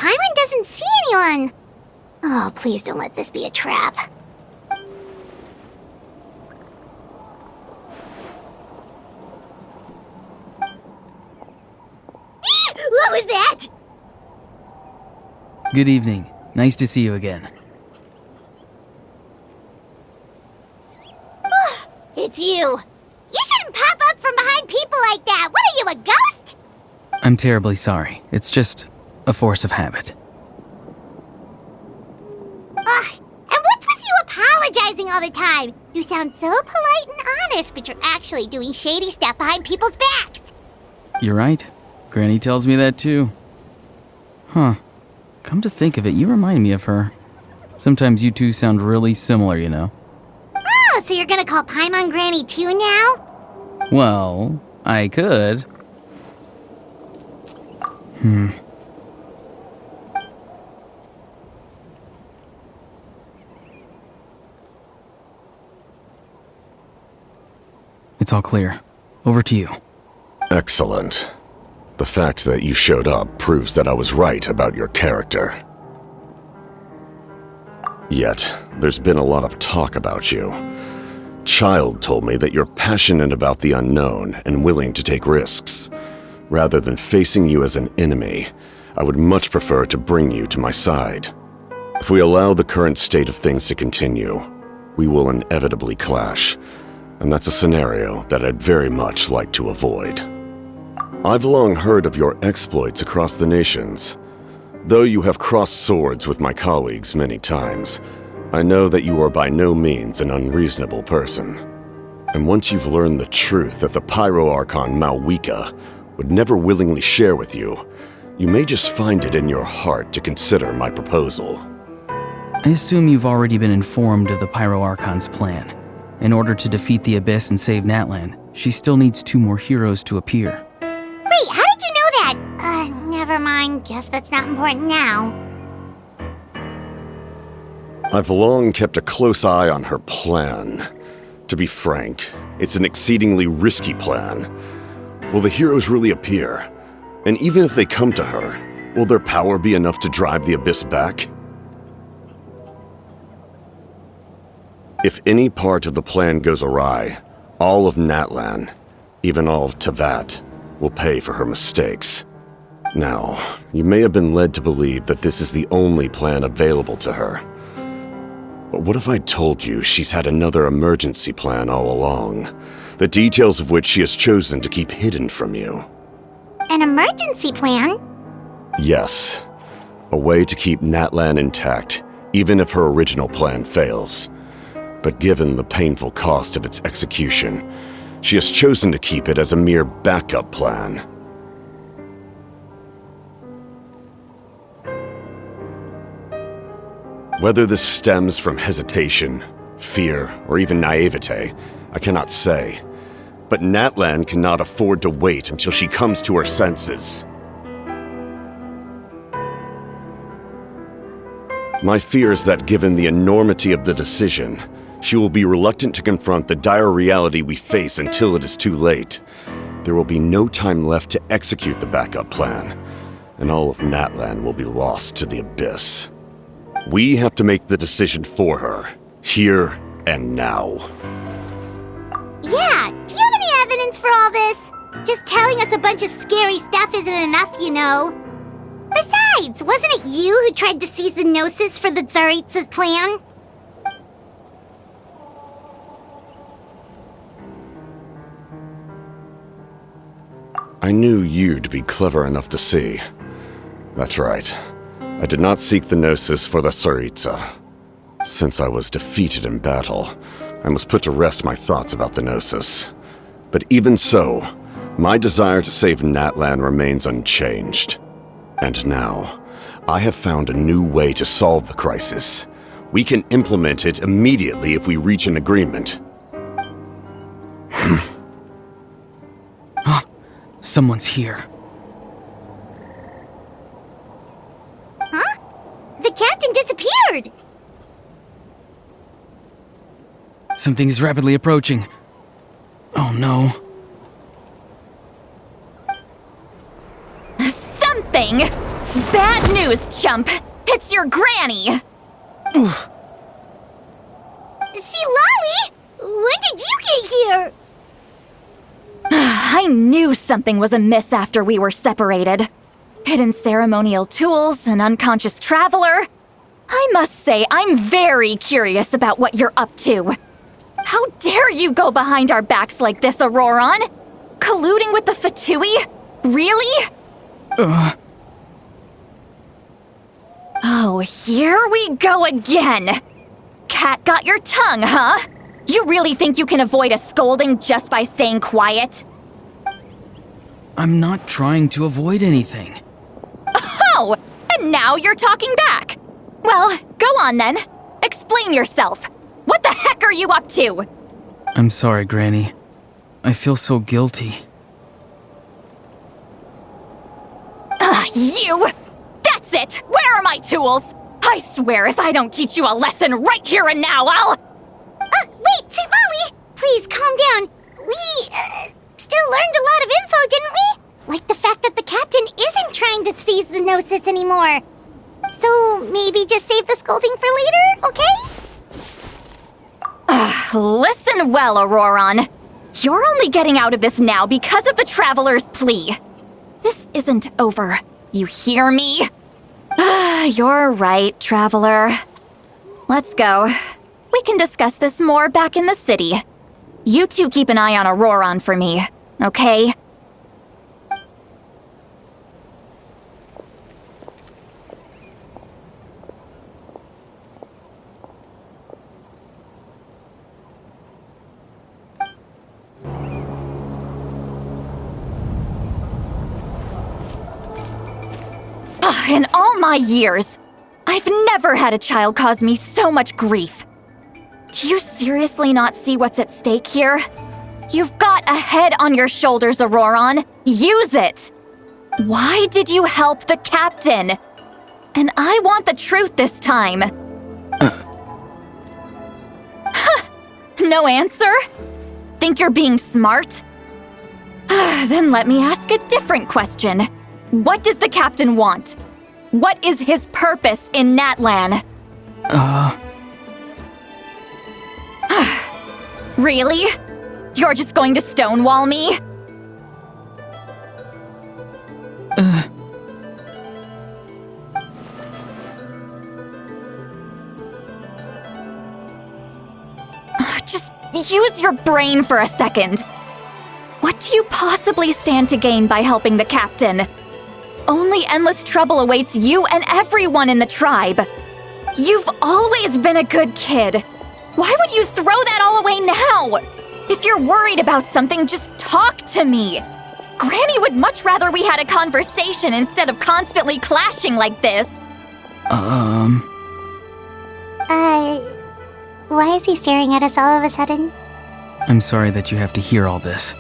Paimon doesn't see anyone. Oh, please don't let this be a trap. What was that? Good evening. Nice to see you again. It's you. You shouldn't pop up from behind people like that. What are you, a ghost? I'm terribly sorry. It's just a force of habit. Ugh, and what's with you apologizing all the time? You sound so polite and honest, but you're actually doing shady stuff behind people's backs. You're right. Granny tells me that too. Huh. Come to think of it, you remind me of her. Sometimes you two sound really similar, you know. Oh, so you're gonna call Paimon Granny too now? Well, I could. It's all clear. Over to you. Excellent. The fact that you showed up proves that I was right about your character. Yet, there's been a lot of talk about you. Child told me that you're passionate about the unknown and willing to take risks. Rather than facing you as an enemy, I would much prefer to bring you to my side. If we allow the current state of things to continue, we will inevitably clash, and that's a scenario that I'd very much like to avoid. I've long heard of your exploits across the nations. Though you have crossed swords with my colleagues many times, I know that you are by no means an unreasonable person. And once you've learned the truth that the Pyro Archon Malwika would never willingly share with you, you may just find it in your heart to consider my proposal. I assume you've already been informed of the Pyro Archon's plan. In order to defeat the Abyss and save Natlan, she still needs 2 more heroes to appear. Wait, how did you know that? Never mind. Guess that's not important now. I've long kept a close eye on her plan. To be frank, it's an exceedingly risky plan. Will the heroes really appear? And even if they come to her, will their power be enough to drive the Abyss back? If any part of the plan goes awry, all of Natlan, even all of Tevat, will pay for her mistakes. Now, you may have been led to believe that this is the only plan available to her. But what if I told you she's had another emergency plan all along, the details of which she has chosen to keep hidden from you? An emergency plan? Yes. A way to keep Natlan intact, even if her original plan fails. But given the painful cost of its execution, she has chosen to keep it as a mere backup plan. Whether this stems from hesitation, fear, or even naivete, I cannot say. But Natlan cannot afford to wait until she comes to her senses. My fear is that given the enormity of the decision, she will be reluctant to confront the dire reality we face until it is too late. There will be no time left to execute the backup plan, and all of Natlan will be lost to the Abyss. We have to make the decision for her, here and now. Yeah, do you have any evidence for all this? Just telling us a bunch of scary stuff isn't enough, you know. Besides, wasn't it you who tried to seize the Gnosis for the Tsaritsa's plan? I knew you'd be clever enough to see. That's right. I did not seek the Gnosis for the Tsaritsa. Since I was defeated in battle, I must put to rest my thoughts about the Gnosis. But even so, my desire to save Natlan remains unchanged. And now, I have found a new way to solve the crisis. We can implement it immediately if we reach an agreement. Someone's here. Huh? The captain disappeared! Something is rapidly approaching. Oh no. Something? Bad news, chump! It's your granny! See, Lolly! When did you get here? I knew something was amiss after we were separated. Hidden ceremonial tools, an unconscious traveler. I must say, I'm very curious about what you're up to. How dare you go behind our backs like this, Auroron? Colluding with the Fatui? Really? Oh, here we go again. Cat got your tongue, huh? You really think you can avoid a scolding just by staying quiet? I'm not trying to avoid anything. Oh, and now you're talking back. Well, go on then. Explain yourself. What the heck are you up to? I'm sorry, Granny. I feel so guilty. You! That's it! Where are my tools? I swear if I don't teach you a lesson right here and now, I'll... Wait, see, Lolly! Please, calm down. We, still learned a lot of info, didn't we? Like the fact that the captain isn't trying to seize the Gnosis anymore. So, maybe just save the scolding for later, okay? Listen well, Auroron. You're only getting out of this now because of the Traveler's plea. This isn't over. You hear me? You're right, Traveler. Let's go. We can discuss this more back in the city. You two keep an eye on Auroron for me, okay? In all my years, I've never had a child cause me so much grief. Do you seriously not see what's at stake here? You've got a head on your shoulders, Auroron. Use it! Why did you help the captain? And I want the truth this time. No answer? Think you're being smart? Then let me ask a different question. What does the captain want? What is his purpose in Natlan? Really? You're just going to stonewall me? Just use your brain for a second. What do you possibly stand to gain by helping the captain? Only endless trouble awaits you and everyone in the tribe. You've always been a good kid. Why would you throw that all away now? If you're worried about something, just talk to me. Granny would much rather we had a conversation instead of constantly clashing like this. Why is he staring at us all of a sudden? I'm sorry that you have to hear all this.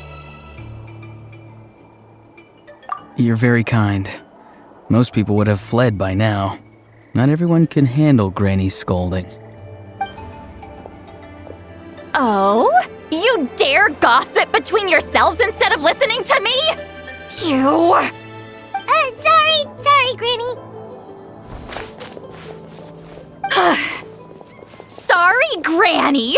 You're very kind. Most people would have fled by now. Not everyone can handle Granny's scolding. Oh? You dare gossip between yourselves instead of listening to me? You... Sorry, Granny. Sorry, Granny.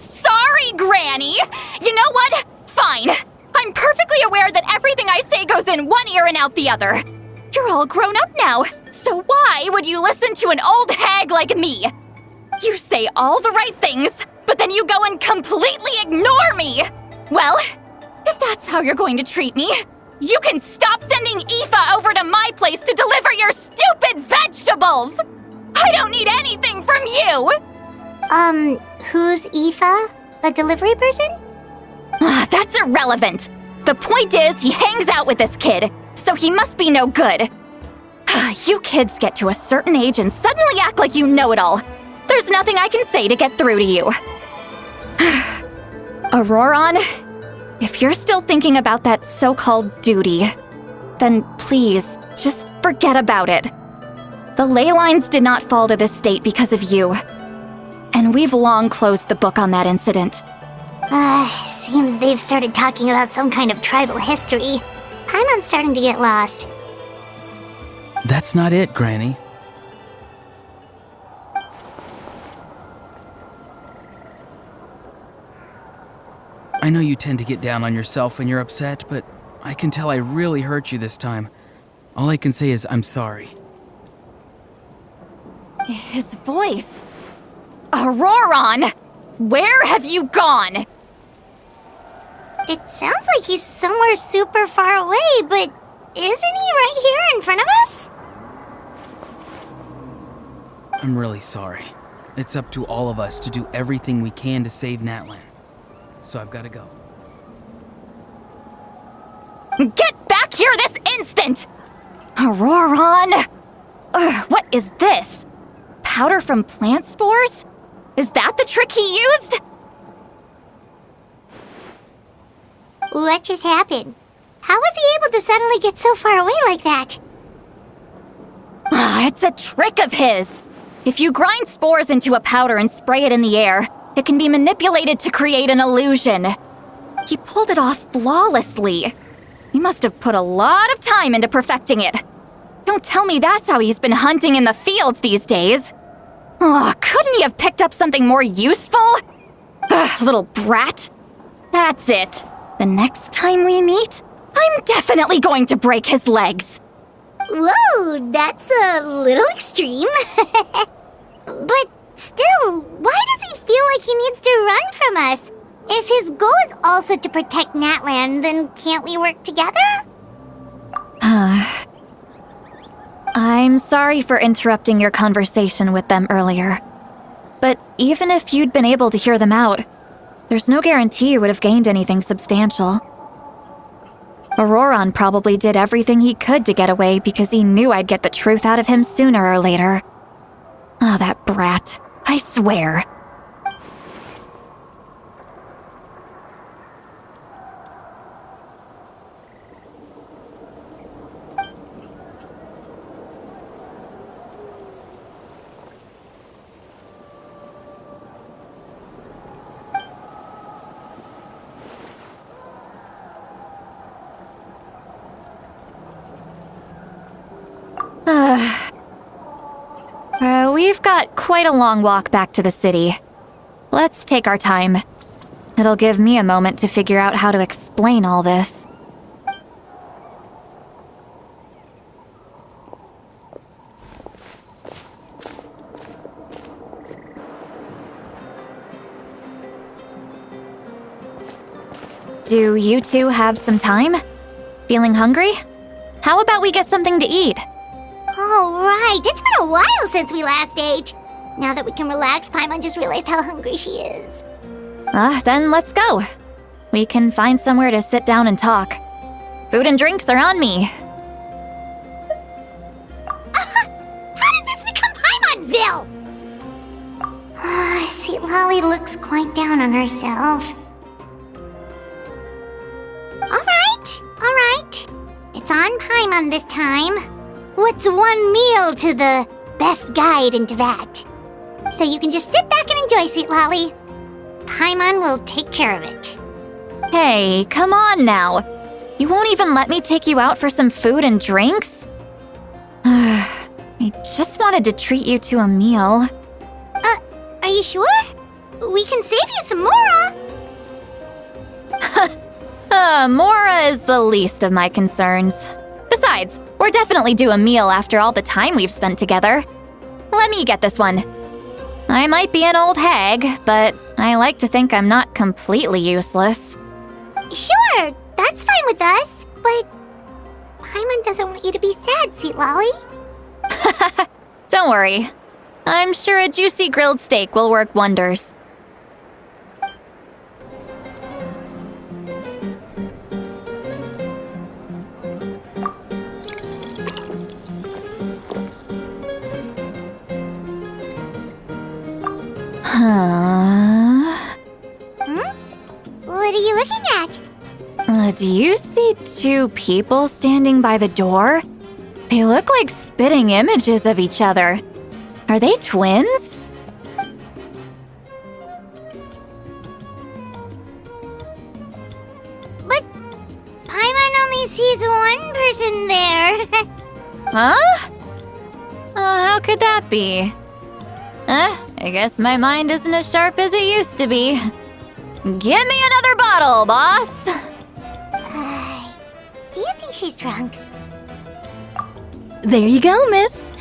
Sorry, Granny. You know what? Fine. I'm perfectly aware that everything I say goes in one ear and out the other. You're all grown up now, so why would you listen to an old hag like me? You say all the right things, but then you go and completely ignore me. Well, if that's how you're going to treat me, you can stop sending Aoife over to my place to deliver your stupid vegetables! I don't need anything from you! Who's Aoife? A delivery person? That's irrelevant. The point is, he hangs out with this kid, so he must be no good. You kids get to a certain age and suddenly act like you know it all. There's nothing I can say to get through to you. Auroron, if you're still thinking about that so-called duty, then please, just forget about it. The ley lines did not fall to this state because of you. And we've long closed the book on that incident. Seems they've started talking about some kind of tribal history. Paimon's starting to get lost. That's not it, Granny. I know you tend to get down on yourself when you're upset, but I can tell I really hurt you this time. All I can say is I'm sorry. His voice. Auroron! Where have you gone? It sounds like he's somewhere super far away, but isn't he right here in front of us? I'm really sorry. It's up to all of us to do everything we can to save Natlan. So I've got to go. Get back here this instant! Auroron! Ugh, what is this? Powder from plant spores? Is that the trick he used? What just happened? How was he able to suddenly get so far away like that? It's a trick of his. If you grind spores into a powder and spray it in the air, it can be manipulated to create an illusion. He pulled it off flawlessly. He must have put a lot of time into perfecting it. Don't tell me that's how he's been hunting in the fields these days. Oh, couldn't he have picked up something more useful? Ugh, little brat. That's it. The next time we meet, I'm definitely going to break his legs. Whoa, that's a little extreme. But still, why does he feel like he needs to run from us? If his goal is also to protect Natlan, then can't we work together? I'm sorry for interrupting your conversation with them earlier. But even if you'd been able to hear them out, there's no guarantee you would have gained anything substantial. Auroron probably did everything he could to get away because he knew I'd get the truth out of him sooner or later. Ah, that brat. I swear. We've got quite a long walk back to the city. Let's take our time. It'll give me a moment to figure out how to explain all this. Do you two have some time? Feeling hungry? How about we get something to eat? Oh, right. It's been a while since we last ate. Now that we can relax, Paimon just realized how hungry she is. Then let's go. We can find somewhere to sit down and talk. Food and drinks are on me. How did this become Paimonville? See, Lolly looks quite down on herself. All right. It's on Paimon this time. What's one meal to the best guide into that? So you can just sit back and enjoy, sweet Lolly. Paimon will take care of it. Hey, come on now. You won't even let me take you out for some food and drinks? I just wanted to treat you to a meal. Are you sure? We can save you some Mora. Mora is the least of my concerns. Besides, we're definitely due a meal after all the time we've spent together. Let me get this one. I might be an old hag, but I like to think I'm not completely useless. Sure, that's fine with us, but Paimon doesn't want you to be sad, sweet Lolly. Don't worry. I'm sure a juicy grilled steak will work wonders. What are you looking at? Do you see two people standing by the door? They look like spitting images of each other. Are they twins? But Paimon only sees one person there. Huh? How could that be? I guess my mind isn't as sharp as it used to be. Give me another bottle, boss! Do you think she's drunk? There you go, miss.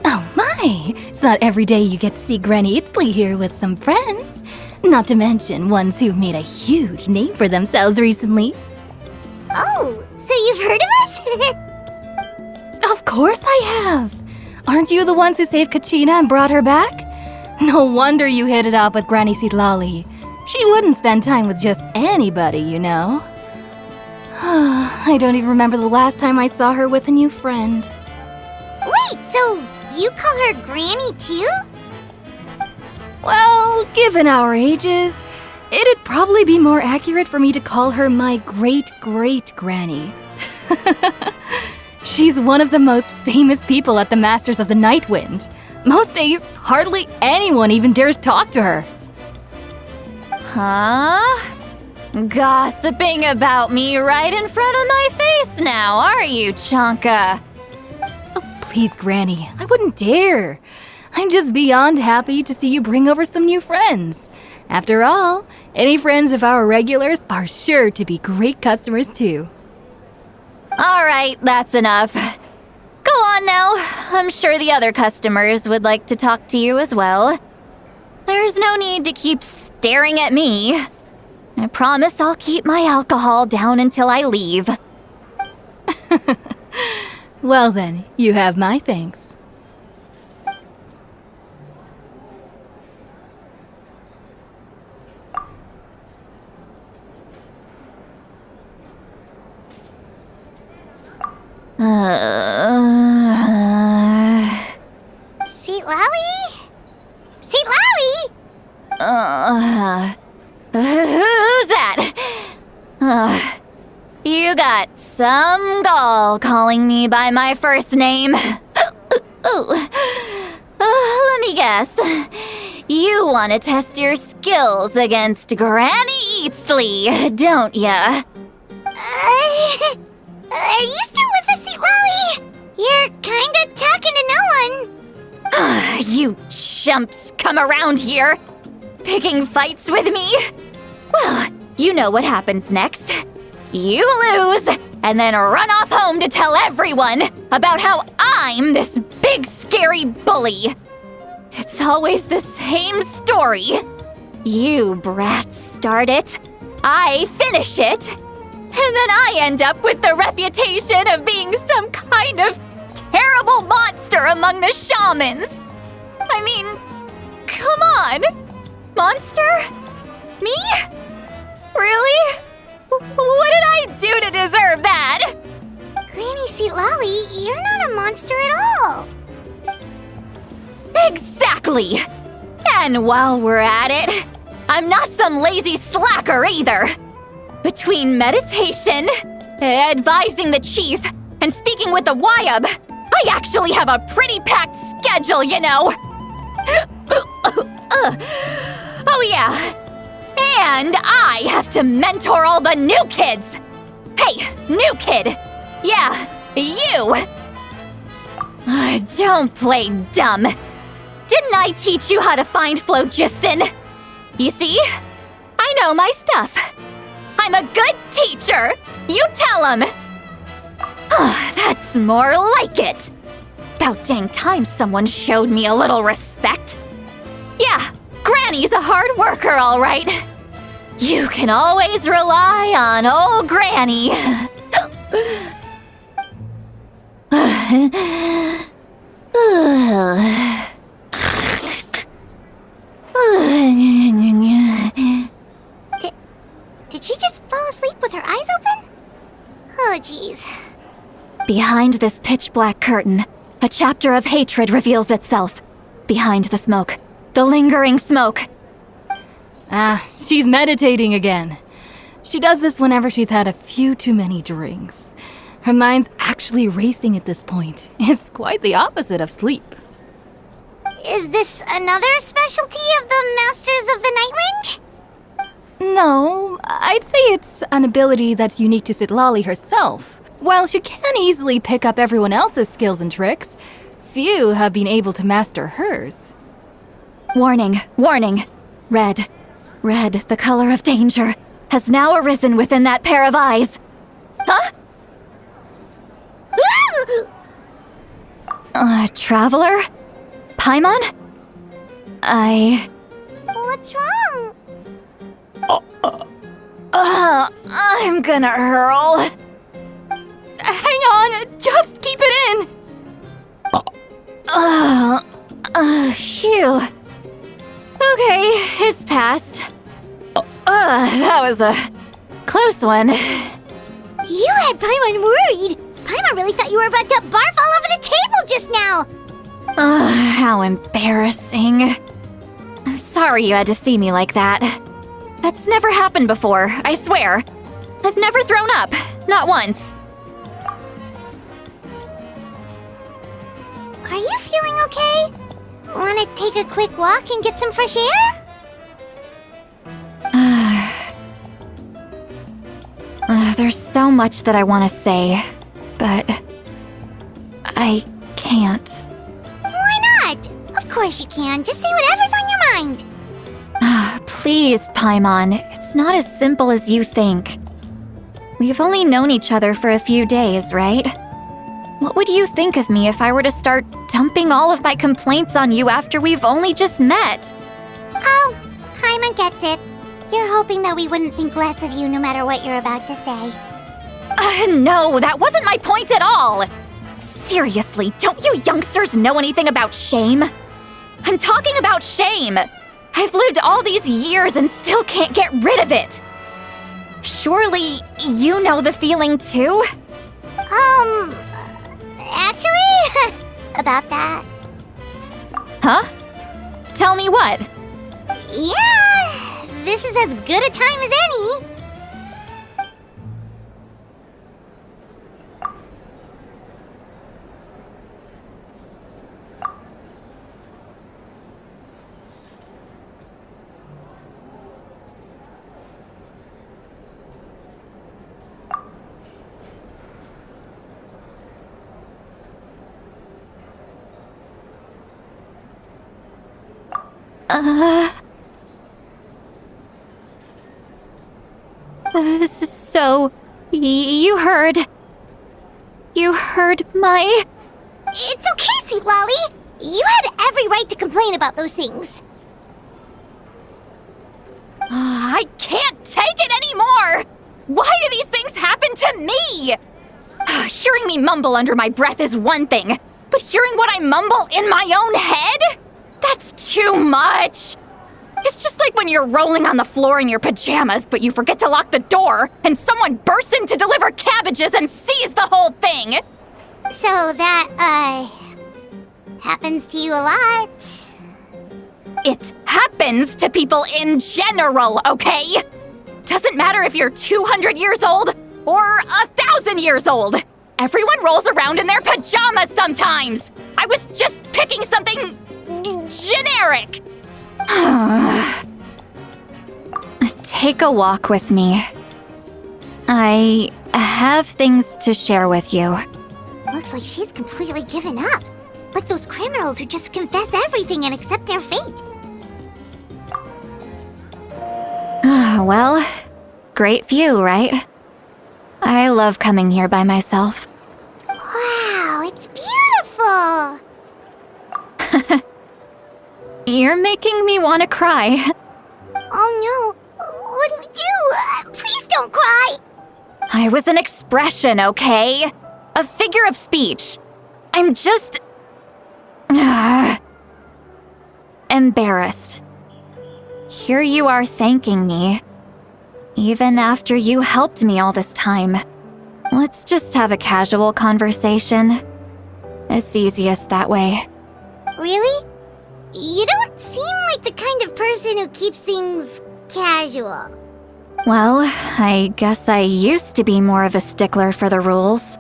Oh my, it's not every day you get to see Granny Itzley here with some friends. Not to mention ones who've made a huge name for themselves recently. Oh, so you've heard of us? Of course I have. Aren't you the ones who saved Kachina and brought her back? No wonder you hit it off with Granny Sitlali. She wouldn't spend time with just anybody, you know. I don't even remember the last time I saw her with a new friend. Wait, so you call her Granny too? Well, given our ages, it'd probably be more accurate for me to call her my great-great-granny. She's one of the most famous people at the Masters of the Nightwind. Most days, hardly anyone even dares talk to her. Huh? Gossiping about me right in front of my face now, are you, Chonka? Oh, please, Granny, I wouldn't dare. I'm just beyond happy to see you bring over some new friends. After all, any friends of our regulars are sure to be great customers too. All right, that's enough. Go on now. I'm sure the other customers would like to talk to you as well. There's no need to keep staring at me. I promise I'll keep my alcohol down until I leave. Well then, you have my thanks. Sitlali? Sitlali? Who's that? You got some gall calling me by my first name. Let me guess. You want to test your skills against Granny Eatsley, don't ya? Are you still with us, Sitlali? You're kinda talking to no one. You chumps come around here, picking fights with me? Well, you know what happens next. You lose, and then run off home to tell everyone about how I'm this big scary bully. It's always the same story. You brats start it, I finish it, and then I end up with the reputation of being some kind of terrible monster among the shamans. I mean, come on. Monster? Me? Really? What did I do to deserve that? Granny Sitlali, you're not a monster at all. Exactly! And while we're at it, I'm not some lazy slacker either. Between meditation, advising the chief, and speaking with the Wyab, I actually have a pretty packed schedule, you know. Oh yeah. And I have to mentor all the new kids. Hey, new kid. Yeah, you. Don't play dumb. Didn't I teach you how to find phlogiston? You see? I know my stuff. I'm a good teacher. You tell him. That's more like it. About dang time someone showed me a little respect. Yeah, Granny's a hard worker, all right. You can always rely on old Granny. Did she just fall asleep with her eyes open? Oh, jeez. Behind this pitch-black curtain, a chapter of hatred reveals itself. Behind the smoke, the lingering smoke. She's meditating again. She does this whenever she's had a few too many drinks. Her mind's actually racing at this point. It's quite the opposite of sleep. Is this another specialty of the Masters of the Nightwind? No, I'd say it's an ability that's unique to Sitlali herself. while she can easily pick up everyone else's skills and tricks, few have been able to master hers. Warning, warning. Red, the color of danger, has now arisen within that pair of eyes. Huh? Traveler? Paimon? What's wrong? I'm gonna hurl. Hang on, just keep it in! Phew. Okay, it's passed. That was a close one. You had Paimon worried. Paimon really thought you were about to barf all over the table just now. How embarrassing. I'm sorry you had to see me like that. That's never happened before, I swear. I've never thrown up, not once. Are you feeling okay? Want to take a quick walk and get some fresh air? There's so much that I want to say, but I can't. Why not? Of course you can. Just say whatever's on your mind. Please, Paimon, it's not as simple as you think. We've only known each other for a few days, right? What would you think of me if I were to start dumping all of my complaints on you after we've only just met? Oh, Paimon gets it. You're hoping that we wouldn't think less of you no matter what you're about to say. No, that wasn't my point at all! Seriously, don't you youngsters know anything about shame? I'm talking about shame! I've lived all these years and still can't get rid of it! Surely, you know the feeling too? Actually, about that. Huh? Tell me what? Yeah, this is as good a time as any. So, you heard my... It's okay, Sweet Lolly. You had every right to complain about those things. I can't take it anymore! Why do these things happen to me? Hearing me mumble under my breath is one thing, but hearing what I mumble in my own head? That's too much! It's just like when you're rolling on the floor in your pajamas, but you forget to lock the door, and someone bursts in to deliver cabbages and sees the whole thing! So that, happens to you a lot. It happens to people in general, okay? Doesn't matter if you're 200 years old or 1,000 years old. Everyone rolls around in their pajamas sometimes. I was just picking something generic. Take a walk with me. I have things to share with you. Looks like she's completely given up. Like those criminals who just confess everything and accept their fate. Well, great view, right? I love coming here by myself. Wow, it's beautiful! You're making me want to cry. Oh no, what do we do? Please don't cry! I was an expression, okay? A figure of speech. I'm just... embarrassed. Here you are thanking me. Even after you helped me all this time. Let's just have a casual conversation. It's easiest that way. Really? You don't seem like the kind of person who keeps things casual. Well, I guess I used to be more of a stickler for the rules.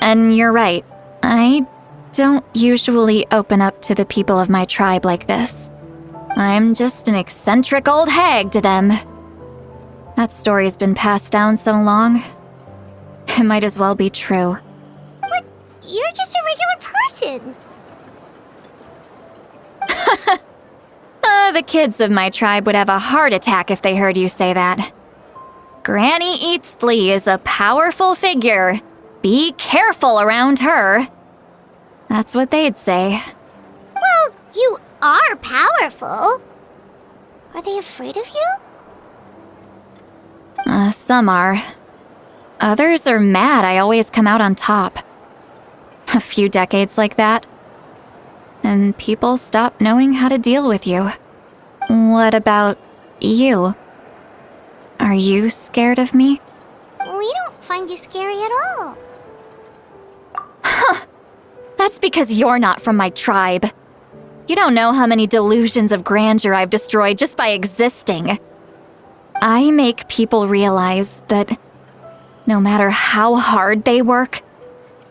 And you're right, I don't usually open up to the people of my tribe like this. I'm just an eccentric old hag to them. That story's been passed down so long. It might as well be true. But you're just a regular person. The kids of my tribe would have a heart attack if they heard you say that. Granny Eatsley is a powerful figure. Be careful around her. That's what they'd say. Well, you are powerful. Are they afraid of you? Some are. Others are mad I always come out on top. A few decades like that, and people stop knowing how to deal with you. What about you? Are you scared of me? We don't find you scary at all. That's because you're not from my tribe. You don't know how many delusions of grandeur I've destroyed just by existing. I make people realize that no matter how hard they work,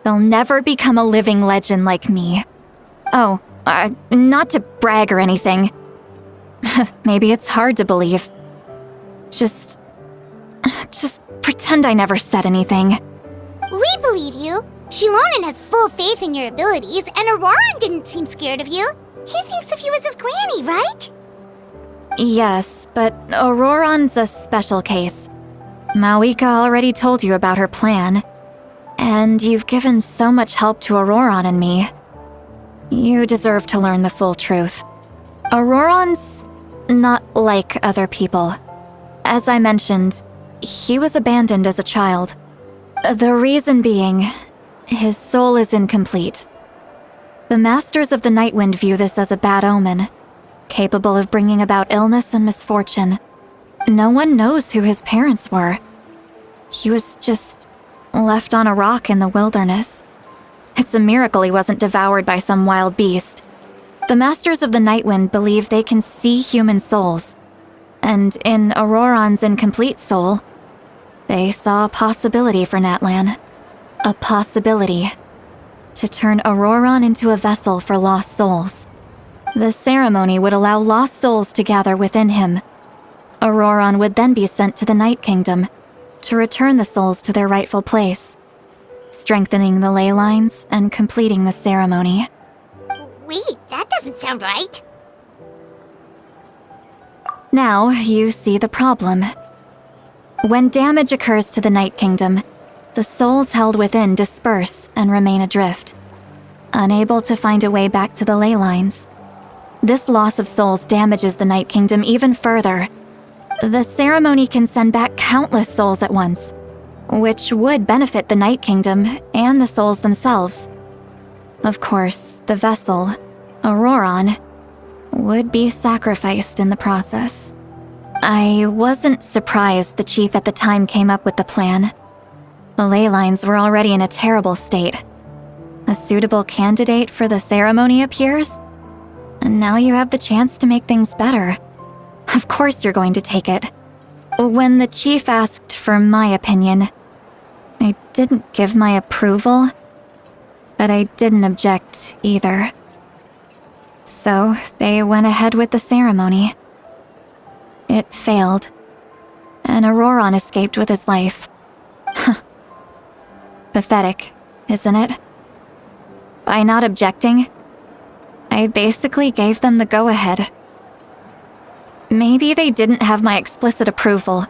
they'll never become a living legend like me. Oh, not to brag or anything. Maybe it's hard to believe. Just pretend I never said anything. We believe you. Shilonen has full faith in your abilities, and Auroran didn't seem scared of you. He thinks of you as his granny, right? Yes, but Auroran's a special case. Mawika already told you about her plan. And you've given so much help to Auroran and me. You deserve to learn the full truth. Auroran's not like other people. As I mentioned, he was abandoned as a child. The reason being, his soul is incomplete. The Masters of the Nightwind view this as a bad omen, capable of bringing about illness and misfortune. No one knows who his parents were. He was just left on a rock in the wilderness. It's a miracle he wasn't devoured by some wild beast. The Masters of the Nightwind believe they can see human souls, and in Auroran's incomplete soul, they saw a possibility for Natlan. A possibility to turn Auroran into a vessel for lost souls. The ceremony would allow lost souls to gather within him. Auroran would then be sent to the Night Kingdom to return the souls to their rightful place, strengthening the ley lines and completing the ceremony. Wait, that doesn't sound right. Now you see the problem. When damage occurs to the Night Kingdom, the souls held within disperse and remain adrift, unable to find a way back to the ley lines. This loss of souls damages the Night Kingdom even further. The ceremony can send back countless souls at once, which would benefit the Night Kingdom and the souls themselves. Of course, the vessel, Auroran, would be sacrificed in the process. I wasn't surprised the chief at the time came up with the plan. The ley lines were already in a terrible state. A suitable candidate for the ceremony appears, and now you have the chance to make things better. Of course you're going to take it. When the chief asked for my opinion, I didn't give my approval, but I didn't object either. So they went ahead with the ceremony. It failed, and Auroran escaped with his life. Pathetic, isn't it? By not objecting, I basically gave them the go-ahead. Maybe they didn't have my explicit approval,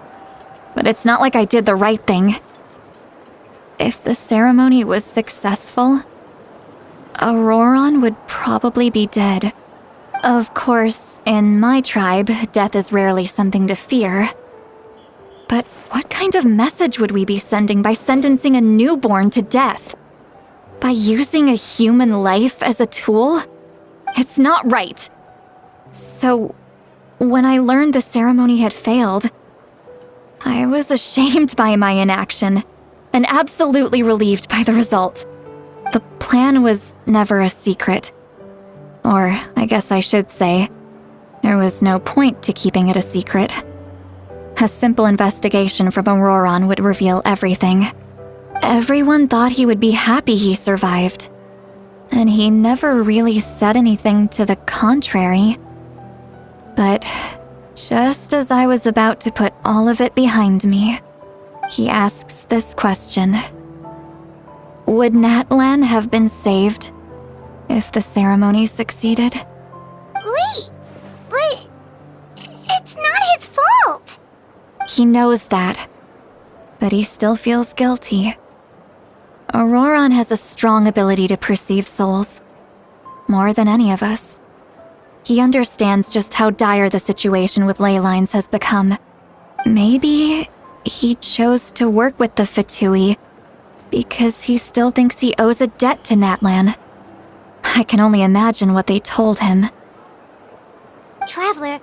but it's not like I did the right thing. If the ceremony was successful, Auroran would probably be dead. Of course, in my tribe, death is rarely something to fear. But what kind of message would we be sending by sentencing a newborn to death? By using a human life as a tool? It's not right. So, when I learned the ceremony had failed, I was ashamed by my inaction, and absolutely relieved by the result. The plan was never a secret. Or, I guess I should say, there was no point to keeping it a secret. A simple investigation from Auroran would reveal everything. Everyone thought he would be happy he survived. And he never really said anything to the contrary. But just as I was about to put all of it behind me, he asks this question. Would Natlan have been saved if the ceremony succeeded? Wait, but it's not his fault. He knows that, but he still feels guilty. Auroron has a strong ability to perceive souls, more than any of us. He understands just how dire the situation with ley lines has become. Maybe he chose to work with the Fatui because he still thinks he owes a debt to Natlan. I can only imagine what they told him. Traveler,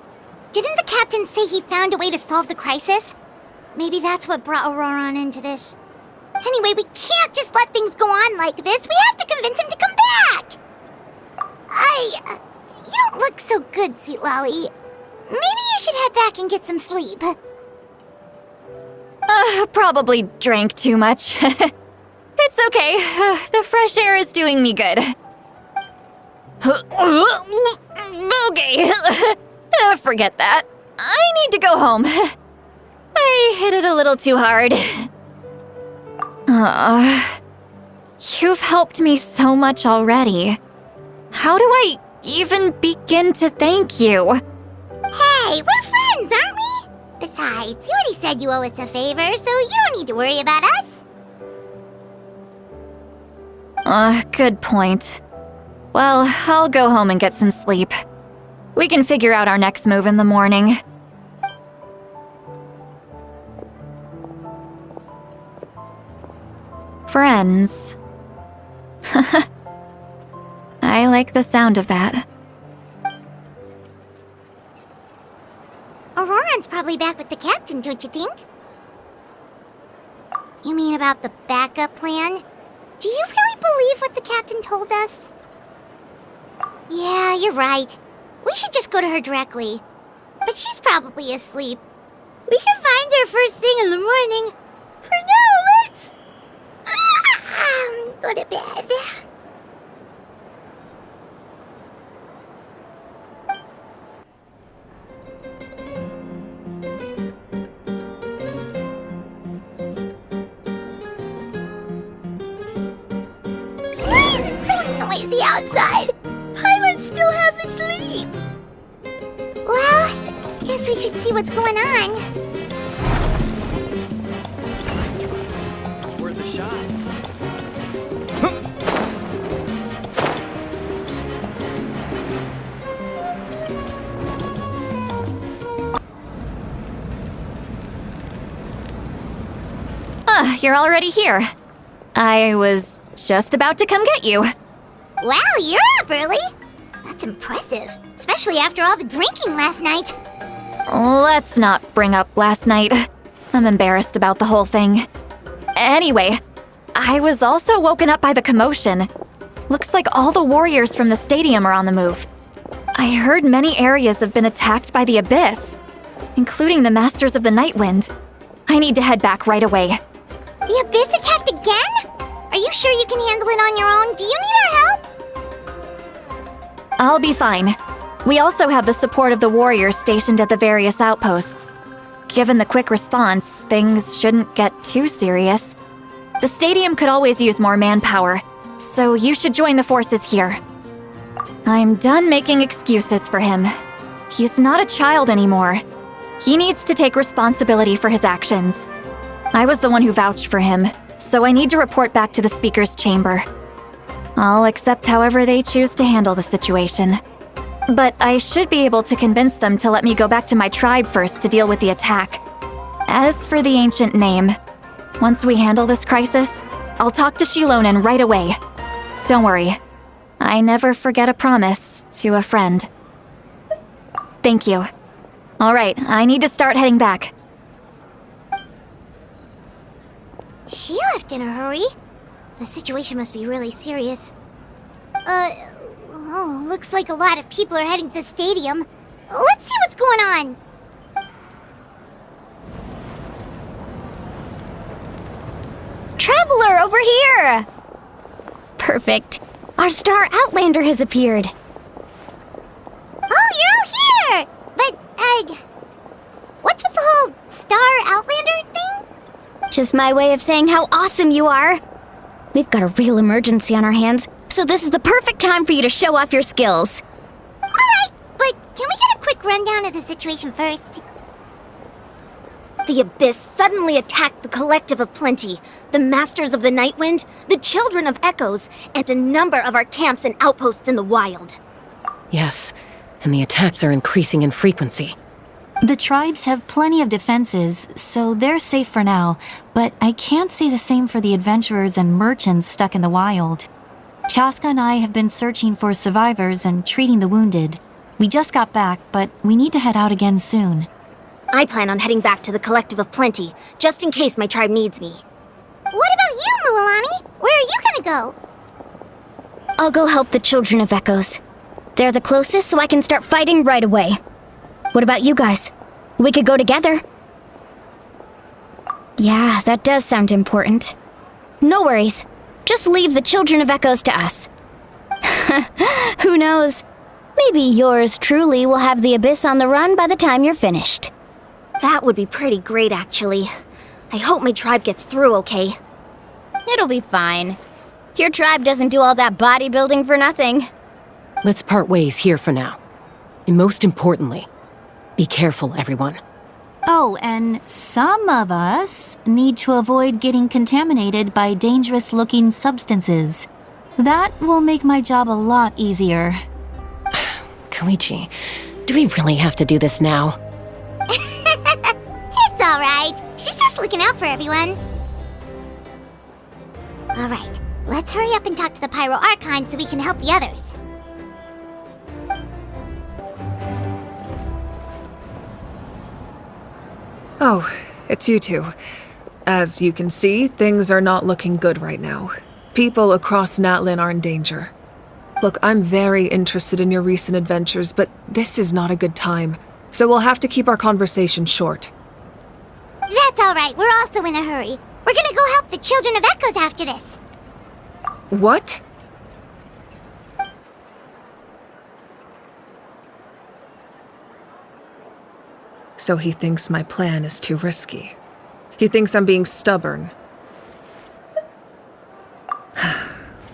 didn't the captain say he found a way to solve the crisis? Maybe that's what brought Auroron into this. Anyway, we can't just let things go on like this. We have to convince him to come back. You don't look so good, Sweet Lolly. Maybe you should head back and get some sleep. Probably drank too much. It's okay. The fresh air is doing me good. Okay. Forget that. I need to go home. I hit it a little too hard. You've helped me so much already. How do I even begin to thank you? Hey, we're friends, aren't we? Besides, you already said you owe us a favor, so you don't need to worry about us. Good point. Well, I'll go home and get some sleep. We can figure out our next move in the morning. Friends. I like the sound of that. Auroron's probably back with the captain, don't you think? You mean about the backup plan? Do you really believe what the captain told us? Yeah, you're right. We should just go to her directly. But she's probably asleep. We can find her first thing in the morning. For now, let's... go to bed. Why is it so noisy outside? Pirates still haven't sleep. Well, guess we should see what's going on. It's worth a shot. You're already here. I was just about to come get you. Wow, you're up early. That's impressive, especially after all the drinking last night. Let's not bring up last night. I'm embarrassed about the whole thing. Anyway, I was also woken up by the commotion. Looks like all the warriors from the stadium are on the move. I heard many areas have been attacked by the Abyss, including the Masters of the Nightwind. I need to head back right away. The Abyss attacked again? Are you sure you can handle it on your own? Do you need our help? I'll be fine. We also have the support of the warriors stationed at the various outposts. Given the quick response, things shouldn't get too serious. The stadium could always use more manpower, so you should join the forces here. I'm done making excuses for him. He's not a child anymore. He needs to take responsibility for his actions. I was the one who vouched for him, so I need to report back to the Speaker's chamber. I'll accept however they choose to handle the situation. But I should be able to convince them to let me go back to my tribe first to deal with the attack. As for the ancient name, once we handle this crisis, I'll talk to Shilonen right away. Don't worry, I never forget a promise to a friend. Thank you. All right, I need to start heading back. She left in a hurry. The situation must be really serious. Looks like a lot of people are heading to the stadium. Let's see what's going on. Traveler, over here! Perfect. Our star Outlander has appeared. Oh, you're all here! But, what's with the whole Star Outlander thing? Just my way of saying how awesome you are. We've got a real emergency on our hands, so this is the perfect time for you to show off your skills. Alright, but can we get a quick rundown of the situation first? The Abyss suddenly attacked the Collective of Plenty, the Masters of the Nightwind, the Children of Echoes, and a number of our camps and outposts in the wild. Yes, and the attacks are increasing in frequency. The tribes have plenty of defenses, so they're safe for now, but I can't say the same for the adventurers and merchants stuck in the wild. Chaska and I have been searching for survivors and treating the wounded. We just got back, but we need to head out again soon. I plan on heading back to the Collective of Plenty, just in case my tribe needs me. What about you, Mualani? Where are you gonna go? I'll go help the Children of Echoes. They're the closest, so I can start fighting right away. What about you guys? We could go together. Yeah, that does sound important. No worries. Just leave the Children of Echoes to us. Who knows? Maybe yours truly will have the Abyss on the run by the time you're finished. That would be pretty great, actually. I hope my tribe gets through okay. It'll be fine. Your tribe doesn't do all that bodybuilding for nothing. Let's part ways here for now. And most importantly, be careful, everyone. Oh, and some of us need to avoid getting contaminated by dangerous-looking substances. That will make my job a lot easier. Koichi, do we really have to do this now? It's alright. She's just looking out for everyone. Alright, let's hurry up and talk to the Pyro Archon so we can help the others. Oh, it's you two. As you can see, things are not looking good right now. People across Natlin are in danger. Look, I'm very interested in your recent adventures, but this is not a good time, so we'll have to keep our conversation short. That's alright, we're also in a hurry. We're gonna go help the Children of Echoes after this. What? So he thinks my plan is too risky. He thinks I'm being stubborn.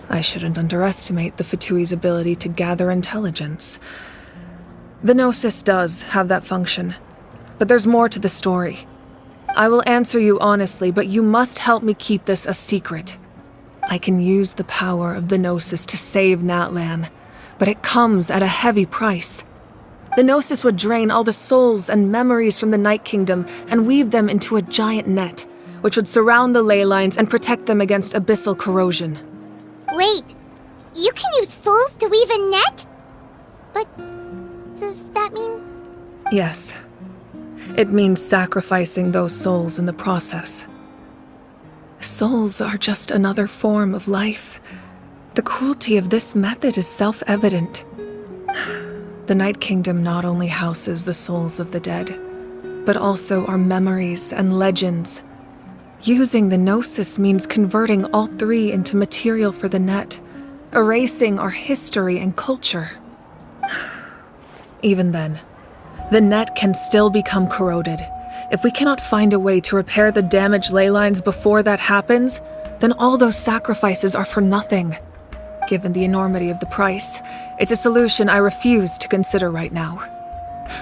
I shouldn't underestimate the Fatui's ability to gather intelligence. The Gnosis does have that function, but there's more to the story. I will answer you honestly, but you must help me keep this a secret. I can use the power of the Gnosis to save Natlan, but it comes at a heavy price. The Gnosis would drain all the souls and memories from the Night Kingdom and weave them into a giant net, which would surround the ley lines and protect them against abyssal corrosion. Wait, you can use souls to weave a net? But does that mean... Yes. It means sacrificing those souls in the process. Souls are just another form of life. The cruelty of this method is self-evident. The Night Kingdom not only houses the souls of the dead, but also our memories and legends. Using the Gnosis means converting all three into material for the net, erasing our history and culture. Even then, the net can still become corroded. If we cannot find a way to repair the damaged ley lines before that happens, then all those sacrifices are for nothing. Given the enormity of the price, it's a solution I refuse to consider right now.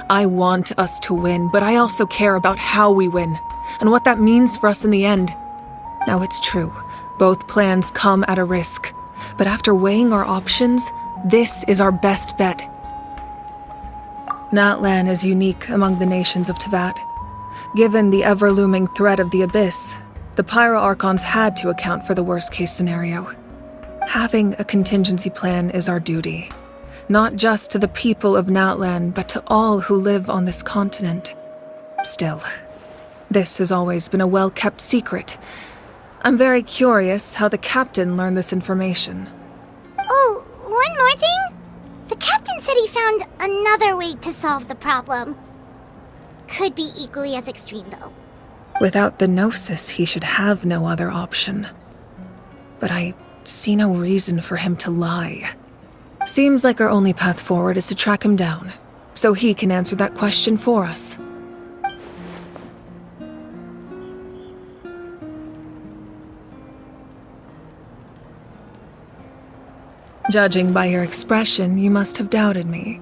I want us to win, but I also care about how we win, and what that means for us in the end. Now it's true, both plans come at a risk, but after weighing our options, this is our best bet. Natlan is unique among the nations of Teyvat. Given the ever-looming threat of the Abyss, the Pyro Archons had to account for the worst-case scenario. Having a contingency plan is our duty, not just to the people of Natlan, but to all who live on this continent. Still, this has always been a well-kept secret. I'm very curious how the captain learned this information. Oh, one more thing? The captain said he found another way to solve the problem. Could be equally as extreme, though. Without the Gnosis, he should have no other option. But I see no reason for him to lie. Seems like our only path forward is to track him down, so he can answer that question for us. Judging by your expression, you must have doubted me,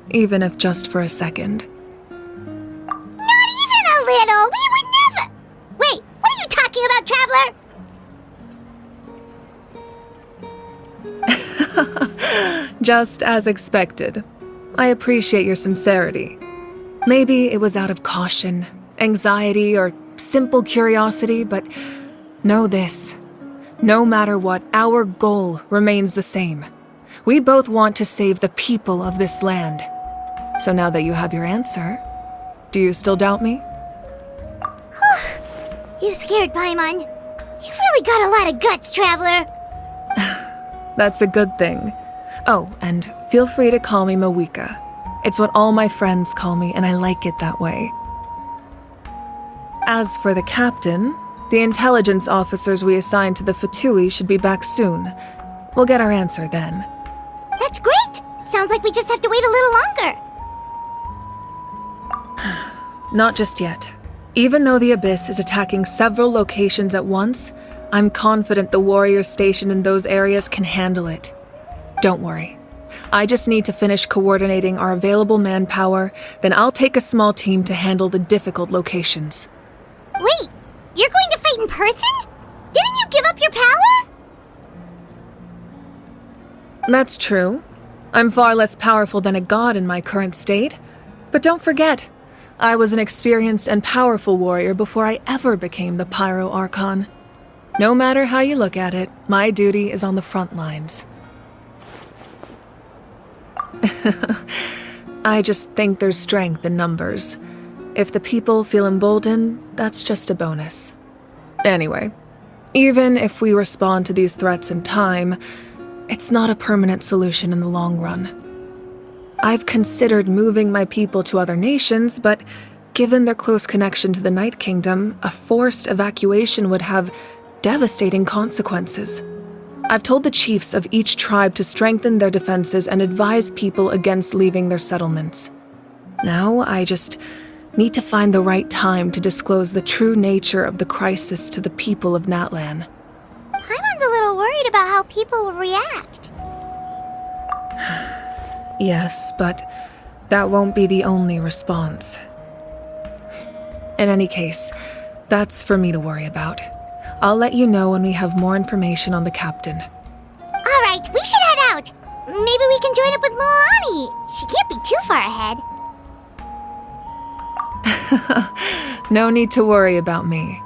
even if just for a second. Not even a little! We would never— Wait, what are you talking about, Traveler? Just as expected. I appreciate your sincerity. Maybe it was out of caution, anxiety, or simple curiosity, but know this. No matter what, our goal remains the same. We both want to save the people of this land. So now that you have your answer, do you still doubt me? You scared Paimon. You've really got a lot of guts, Traveler. That's a good thing. Oh, and feel free to call me Mawika. It's what all my friends call me, and I like it that way. As for the captain, the intelligence officers we assigned to the Fatui should be back soon. We'll get our answer then. That's great! Sounds like we just have to wait a little longer. Not just yet. Even though the Abyss is attacking several locations at once, I'm confident the warriors stationed in those areas can handle it. Don't worry. I just need to finish coordinating our available manpower, then I'll take a small team to handle the difficult locations. Wait, you're going to fight in person? Didn't you give up your power? That's true. I'm far less powerful than a god in my current state. But don't forget, I was an experienced and powerful warrior before I ever became the Pyro Archon. No matter how you look at it, my duty is on the front lines. I just think there's strength in numbers. If the people feel emboldened, that's just a bonus. Anyway, even if we respond to these threats in time, it's not a permanent solution in the long run. I've considered moving my people to other nations, but given their close connection to the Night Kingdom, a forced evacuation would have devastating consequences. I've told the chiefs of each tribe to strengthen their defenses and advise people against leaving their settlements. Now, I just need to find the right time to disclose the true nature of the crisis to the people of Natlan. Paimon's a little worried about how people will react. Yes, but that won't be the only response. In any case, that's for me to worry about. I'll let you know when we have more information on the captain. All right, we should head out. Maybe we can join up with Moani. She can't be too far ahead. No need to worry about me.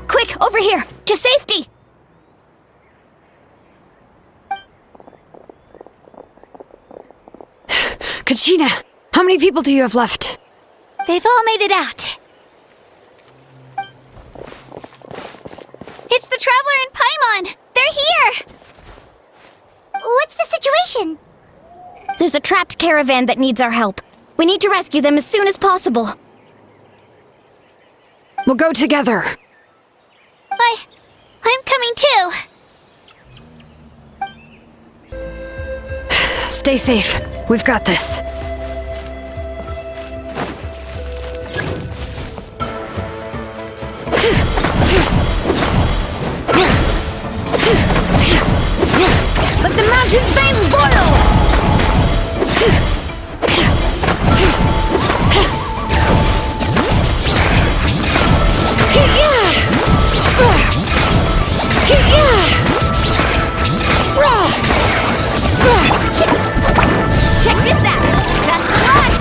Quick, over here! To safety! Kachina, how many people do you have left? They've all made it out. It's the Traveler and Paimon! They're here! What's the situation? There's a trapped caravan that needs our help. We need to rescue them as soon as possible. We'll go together. I'm coming too! Stay safe. We've got this. Let the mountain's veins boil! Check this out! That's the line!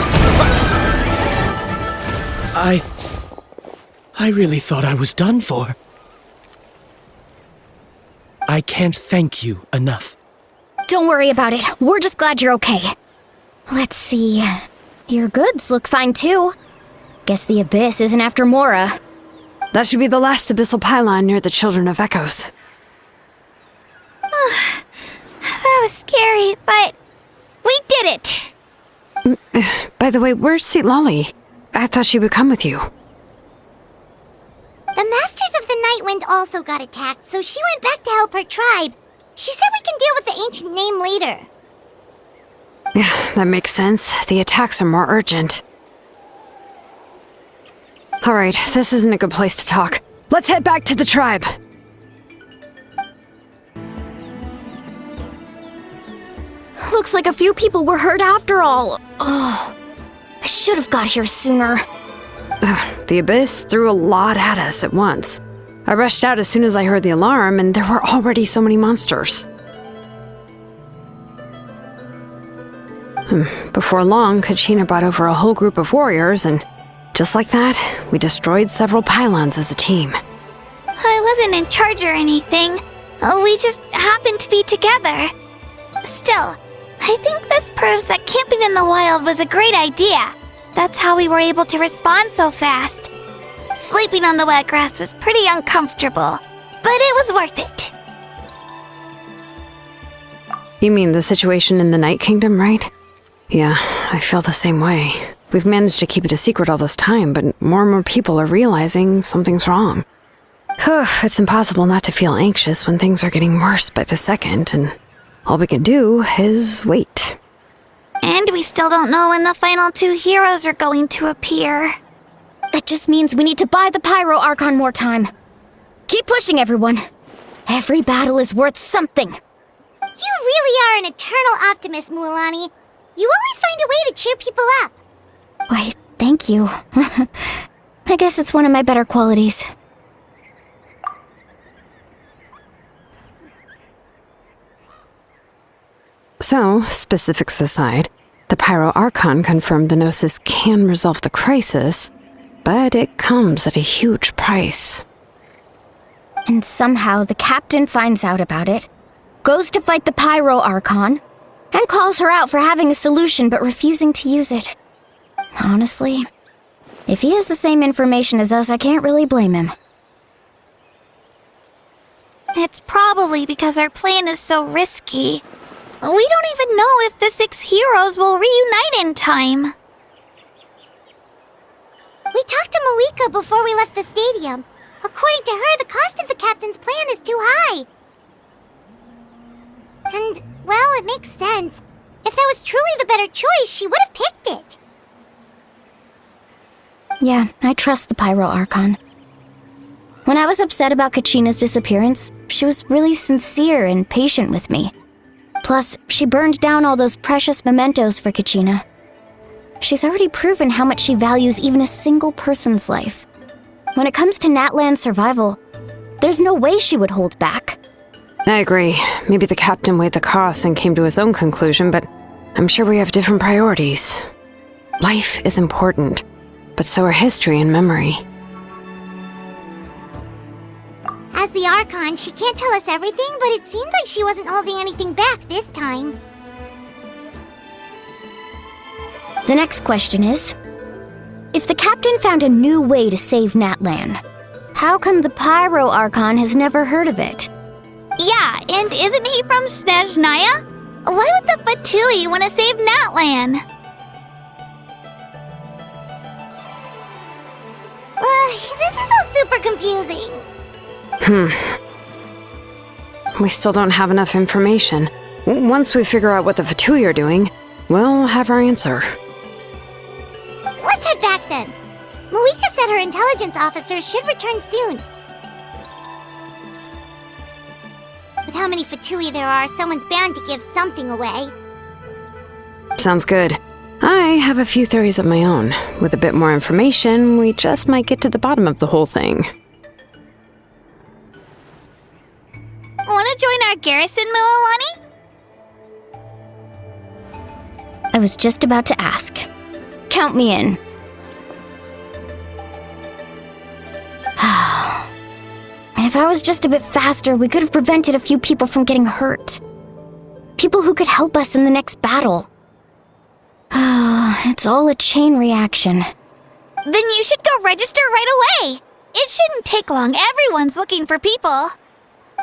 I really thought I was done for. I can't thank you enough. Don't worry about it. We're just glad you're okay. Let's see. Your goods look fine too. Guess the Abyss isn't after Mora. That should be the last abyssal pylon near the Children of Echoes. That was scary, but we did it! By the way, where's Lolly? I thought she would come with you. The Masters of the Nightwind also got attacked, so she went back to help her tribe. She said we can deal with the ancient name later. Yeah, that makes sense. The attacks are more urgent. Alright, this isn't a good place to talk. Let's head back to the tribe. Looks like a few people were hurt after all. Oh, I should have got here sooner. The Abyss threw a lot at us at once. I rushed out as soon as I heard the alarm, and there were already so many monsters. Before long, Kachina brought over a whole group of warriors, and just like that, we destroyed several pylons as a team. I wasn't in charge or anything. We just happened to be together. Still, I think this proves that camping in the wild was a great idea. That's how we were able to respond so fast. Sleeping on the wet grass was pretty uncomfortable, but it was worth it. You mean the situation in the Night Kingdom, right? Yeah, I feel the same way. We've managed to keep it a secret all this time, but more and more people are realizing something's wrong. It's impossible not to feel anxious when things are getting worse by the second, and all we can do is wait. And we still don't know when the final 2 heroes are going to appear. That just means we need to buy the Pyro Archon more time. Keep pushing, everyone. Every battle is worth something. You really are an eternal optimist, Mualani. You always find a way to cheer people up. Why, thank you. I guess it's one of my better qualities. So, specifics aside, the Pyro Archon confirmed the Gnosis can resolve the crisis, but it comes at a huge price. And somehow the captain finds out about it, goes to fight the Pyro Archon, and calls her out for having a solution but refusing to use it. Honestly, if he has the same information as us, I can't really blame him. It's probably because our plan is so risky. We don't even know if the 6 heroes will reunite in time. We talked to Moika before we left the stadium. According to her, the cost of the captain's plan is too high. And, well, it makes sense. If that was truly the better choice, she would have picked it. Yeah, I trust the Pyro Archon. When I was upset about Kachina's disappearance, she was really sincere and patient with me. Plus, she burned down all those precious mementos for Kachina. She's already proven how much she values even a single person's life. When it comes to Natlan's survival, there's no way she would hold back. I agree. Maybe the captain weighed the costs and came to his own conclusion, but I'm sure we have different priorities. Life is important, but so are history and memory. As the Archon, she can't tell us everything, but it seemed like she wasn't holding anything back this time. The next question is, if the captain found a new way to save Natlan, how come the Pyro Archon has never heard of it? Yeah, and isn't he from Snezhnaya? Why would the Fatui want to save Natlan? This is all super confusing. We still don't have enough information. Once we figure out what the Fatui are doing, we'll have our answer. Let's head back then. Moika said her intelligence officers should return soon. With how many Fatui there are, someone's bound to give something away. Sounds good. I have a few theories of my own. With a bit more information, we just might get to the bottom of the whole thing. Want to join our garrison, Mualani? I was just about to ask. Count me in. If I was just a bit faster, we could have prevented a few people from getting hurt. People who could help us in the next battle. It's all a chain reaction. Then you should go register right away. It shouldn't take long. Everyone's looking for people.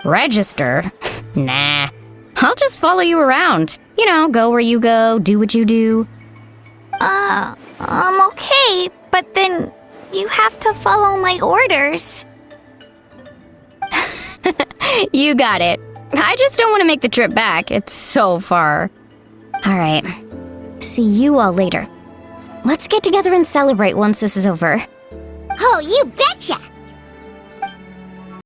Register? Nah. I'll just follow you around. You know, go where you go, do what you do. Okay, but then you have to follow my orders. You got it. I just don't want to make the trip back. It's so far. Alright. See you all later. Let's get together and celebrate once this is over. Oh, you betcha!